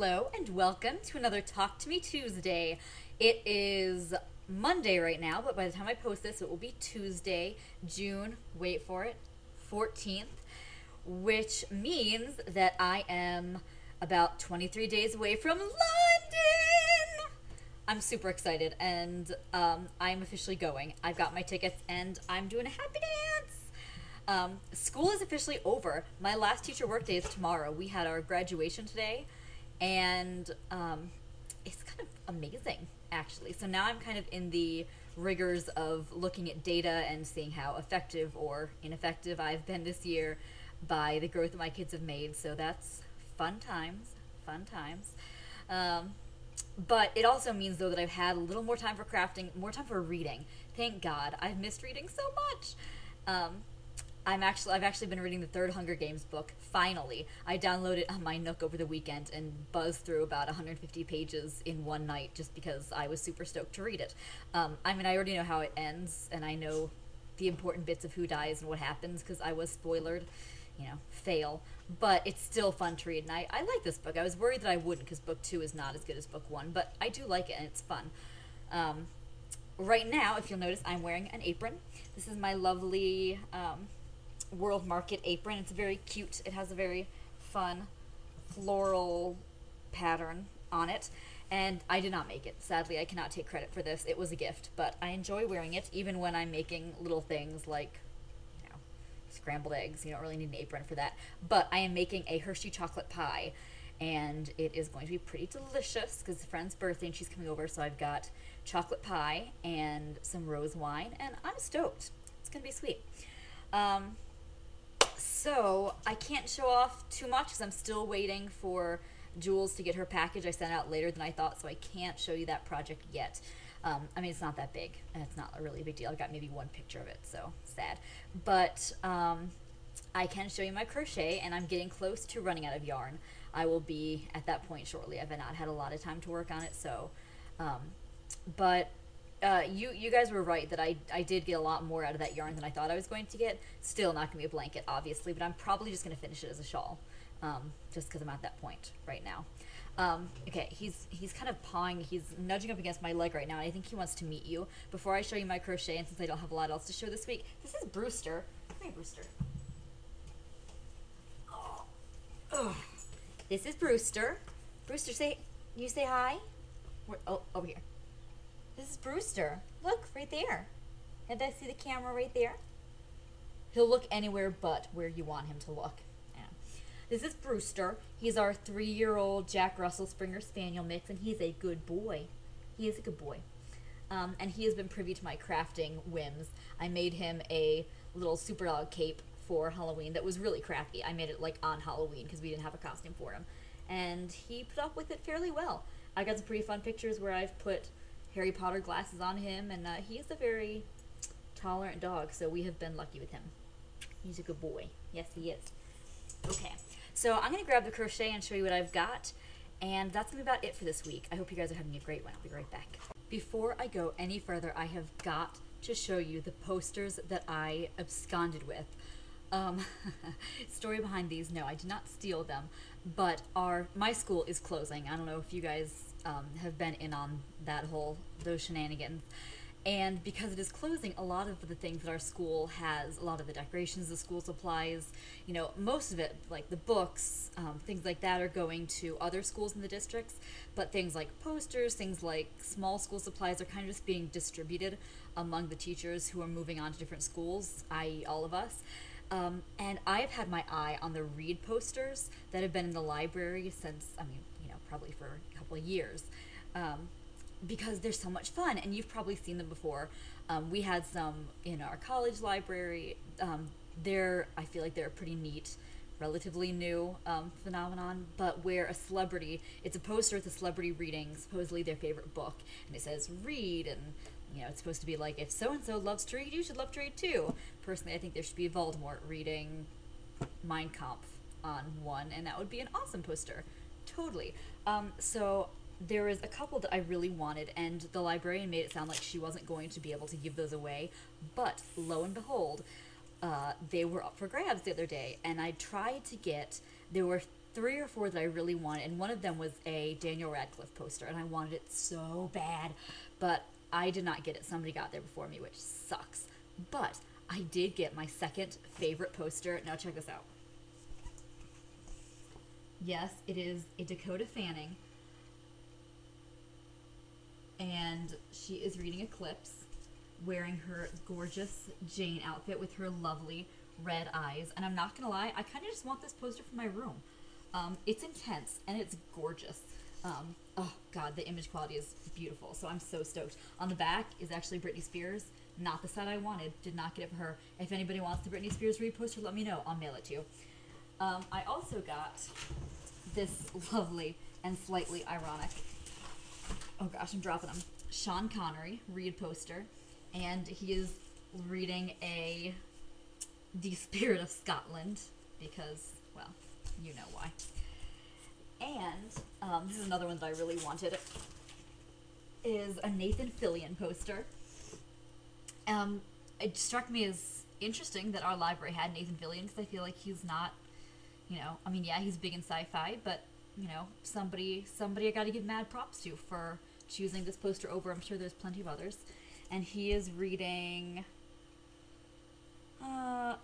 Hello and welcome to another Talk to Me Tuesday. It is Monday right now, but by the time I post this, it will be Tuesday, June, wait for it, 14th, which means that I am about 23 days away from London. I'm super excited, and I'm officially going. I've got my tickets, and I'm doing a happy dance. School is officially over. My last teacher workday is tomorrow. We had our graduation today, and it's kind of amazing, actually. So now I'm kind of in the rigors of looking at data and seeing how effective or ineffective I've been this year by the growth that my kids have made. So that's fun times, fun times. But it also means, though, that I've had a little more time for crafting, more time for reading. Thank God. I've missed reading so much. I've actually been reading the third Hunger Games book, finally. I downloaded it on my Nook over the weekend and buzzed through about 150 pages in one night just because I was super stoked to read it. I already know how it ends, and I know the important bits of who dies and what happens because I was spoilered, fail. But it's still fun to read, and I like this book. I was worried that I wouldn't because book 2 is not as good as book 1, but I do like it, and it's fun. Right now, if you'll notice, I'm wearing an apron. This is my lovely World Market apron. It's very cute. It has a very fun floral pattern on it, and I did not make it. Sadly, I cannot take credit for this. It was a gift, but I enjoy wearing it even when I'm making little things like scrambled eggs. You don't really need an apron for that. But I am making a Hershey chocolate pie, and it is going to be pretty delicious because it's a friend's birthday and she's coming over, so I've got chocolate pie and some rose wine, and I'm stoked. It's going to be sweet. So I can't show off too much because I'm still waiting for Jules to get her package. I sent out later than I thought, so I can't show you that project yet. It's not that big, and it's not a really big deal. I've got maybe one picture of it, so sad. But I can show you my crochet, and I'm getting close to running out of yarn. I will be at that point shortly. I've not had a lot of time to work on it, so... you guys were right that I did get a lot more out of that yarn than I thought I was going to get. Still not going to be a blanket, obviously, but I'm probably just going to finish it as a shawl, just because I'm at that point right now. Okay, he's kind of pawing, he's nudging up against my leg right now, and I think he wants to meet you. Before I show you my crochet, and since I don't have a lot else to show this week, this is Bruster. Come here, Bruster. Oh. This is Bruster. Bruster, you say hi? Over here. This is Bruster. Look, right there. Did I see the camera right there? He'll look anywhere but where you want him to look. Yeah. This is Bruster. He's our 3-year-old Jack Russell Springer Spaniel mix, and he's a good boy. He is a good boy. And he has been privy to my crafting whims. I made him a little super dog cape for Halloween that was really crappy. I made it on Halloween because we didn't have a costume for him. And he put up with it fairly well. I got some pretty fun pictures where I've put Harry Potter glasses on him, and he is a very tolerant dog, so we have been lucky with him. He's a good boy. Yes, he is. Okay, so I'm going to grab the crochet and show you what I've got, and that's going to be about it for this week. I hope you guys are having a great one. I'll be right back. Before I go any further, I have got to show you the posters that I absconded with. Story behind these, no, I did not steal them, but my school is closing. I don't know if you guys have been in on those shenanigans. And because it is closing, a lot of the things that our school has, a lot of the decorations, the school supplies, most of it, like the books, things like that, are going to other schools in the districts. But things like posters, things like small school supplies are kind of just being distributed among the teachers who are moving on to different schools, i.e. all of us. And I've had my eye on the Read posters that have been in the library since, probably for a couple of years, because they're so much fun, and you've probably seen them before. We had some in our college library. I feel like they're a pretty neat, relatively new phenomenon, but where a celebrity, it's a poster with a celebrity reading supposedly their favorite book, and it says read, and it's supposed to be like, if so-and-so loves to read, you should love to read too. Personally, I think there should be Voldemort reading Mein Kampf on one, and that would be an awesome poster. Totally. So there was a couple that I really wanted, and the librarian made it sound like she wasn't going to be able to give those away, but lo and behold, they were up for grabs the other day, and I tried to get, there were three or four that I really wanted, and one of them was a Daniel Radcliffe poster, and I wanted it so bad, but I did not get it. Somebody got there before me, which sucks. But I did get my second favorite poster. Now check this out. Yes, it is a Dakota Fanning, and she is reading Eclipse, wearing her gorgeous Jane outfit with her lovely red eyes. And I'm not gonna lie, I kind of just want this poster for my room. It's intense and it's gorgeous. Oh god, the image quality is beautiful, so I'm so stoked. On the back is actually Britney Spears, not the set I wanted, did not get it for her. If anybody wants the Britney Spears read poster, let me know, I'll mail it to you. I also got this lovely and slightly ironic, oh gosh, I'm dropping them, Sean Connery read poster, and he is reading The Spirit of Scotland, because, well, you know why. And this is another one that I really wanted, is a Nathan Fillion poster. It struck me as interesting that our library had Nathan Fillion, because I feel like he's not, you know, I mean, yeah, he's big in sci-fi, but, you know, somebody I gotta give mad props to for choosing this poster over. I'm sure there's plenty of others. And he is reading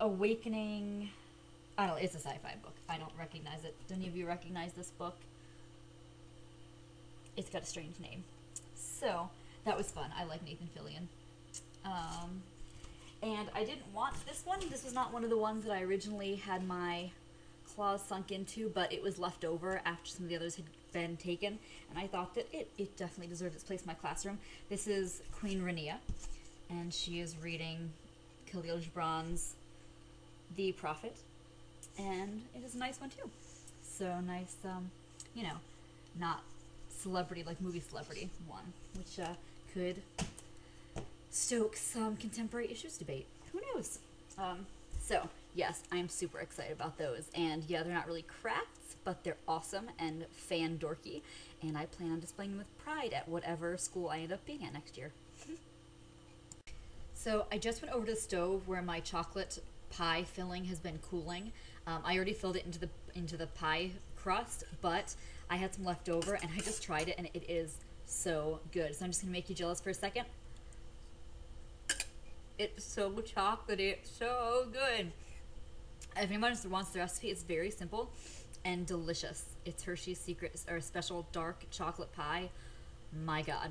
Awakening. I don't know, it's a sci-fi book. I don't recognize it. Do any of you recognize this book? It's got a strange name. So, that was fun. I like Nathan Fillion. And I didn't want this one. This was not one of the ones that I originally had my claws sunk into, but it was left over after some of the others had been taken, and I thought that it definitely deserved its place in my classroom. This is Queen Rhaenyra, and she is reading Khalil Gibran's The Prophet, and it is a nice one too. So nice, you know, not celebrity, like movie celebrity one, which could stoke some contemporary issues debate. Who knows? So, yes, I'm super excited about those. And yeah, they're not really crafts, but they're awesome and fan dorky. And I plan on displaying them with pride at whatever school I end up being at next year. So, I just went over to the stove where my chocolate pie filling has been cooling. I already filled it into the pie crust, but I had some left over and I just tried it and it is so good. So I'm just going to make you jealous for a second. It's so chocolatey, it's so good. If anyone wants the recipe, it's very simple and delicious. It's Hershey's Secret or Special Dark Chocolate Pie. My God.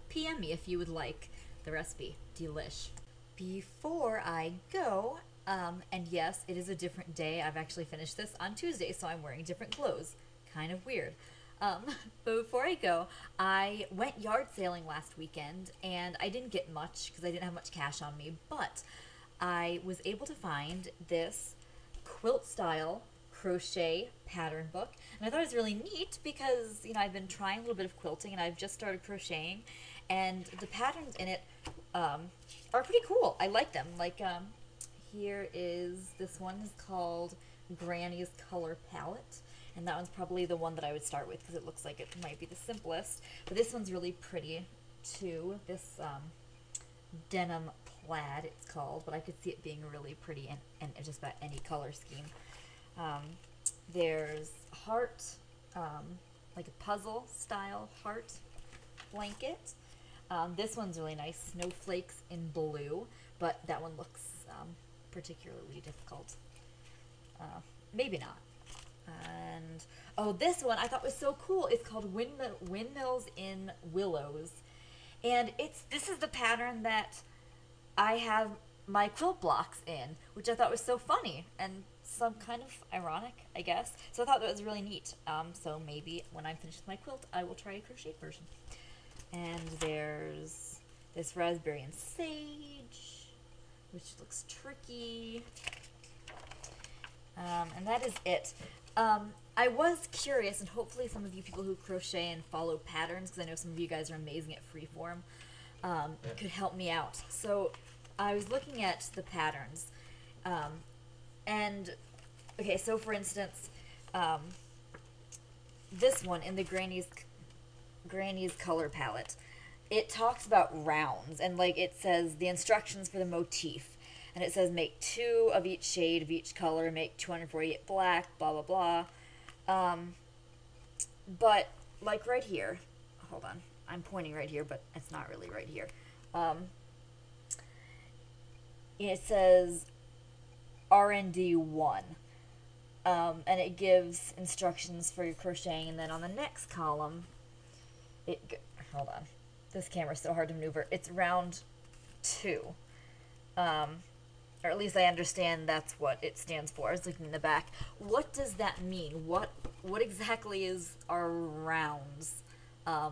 PM me if you would like the recipe. Delish. Before I go, and yes, it is a different day. I've actually finished this on Tuesday, so I'm wearing different clothes. Kind of weird. But before I go, I went yard sailing last weekend, and I didn't get much because I didn't have much cash on me, but I was able to find this quilt-style crochet pattern book, and I thought it was really neat because, you know, I've been trying a little bit of quilting, and I've just started crocheting, and the patterns in it are pretty cool. I like them. Like, here is, this one is called Granny's Color Palette. And that one's probably the one that I would start with because it looks like it might be the simplest. But this one's really pretty too. This denim plaid it's called, but I could see it being really pretty in just about any color scheme. There's heart, like a puzzle style heart blanket. This one's really nice, snowflakes in blue, but that one looks particularly difficult. Maybe not. And oh, this one I thought was so cool. It's called Windmills in Willows, and this is the pattern that I have my quilt blocks in, which I thought was so funny and some kind of ironic, I guess. So I thought that was really neat. So maybe when I'm finished with my quilt, I will try a crochet version. And there's this raspberry and sage, which looks tricky. And that is it. I was curious, and hopefully some of you people who crochet and follow patterns, because I know some of you guys are amazing at freeform, could help me out. So I was looking at the patterns, and okay, so for instance, this one in the Granny's color palette, it talks about rounds, and like it says the instructions for the motif. And it says make 2 of each shade of each color, make 248 black, blah, blah, blah. But like right here, hold on, I'm pointing right here, but it's not really right here. It says R&D 1. And it gives instructions for your crocheting, and then on the next column, hold on, this camera's so hard to maneuver. It's round 2, or at least I understand that's what it stands for. I was looking in the back. What does that mean? What exactly is our rounds? I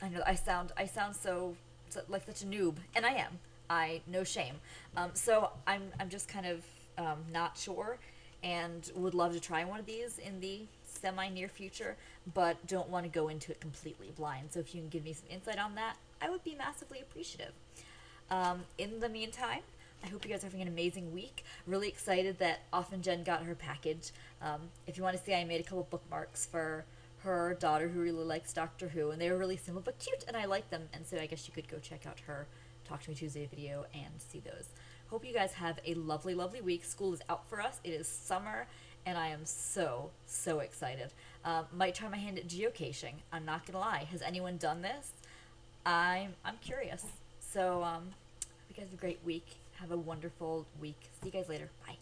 know I sound so like such a noob, and I am. No shame. So I'm just kind of not sure, and would love to try one of these in the semi-near future, but don't want to go into it completely blind. So if you can give me some insight on that, I would be massively appreciative. In the meantime, I hope you guys are having an amazing week. Really excited that Often Jen got her package. If you want to see, I made a couple bookmarks for her daughter who really likes Doctor Who, and they were really simple but cute, and I like them, and so I guess you could go check out her Talk to Me Tuesday video and see those. Hope you guys have a lovely, lovely week. School is out for us. It is summer, and I am so, so excited. Might try my hand at geocaching. I'm not gonna lie. Has anyone done this? I'm curious. So, hope you guys have a great week. Have a wonderful week. See you guys later. Bye.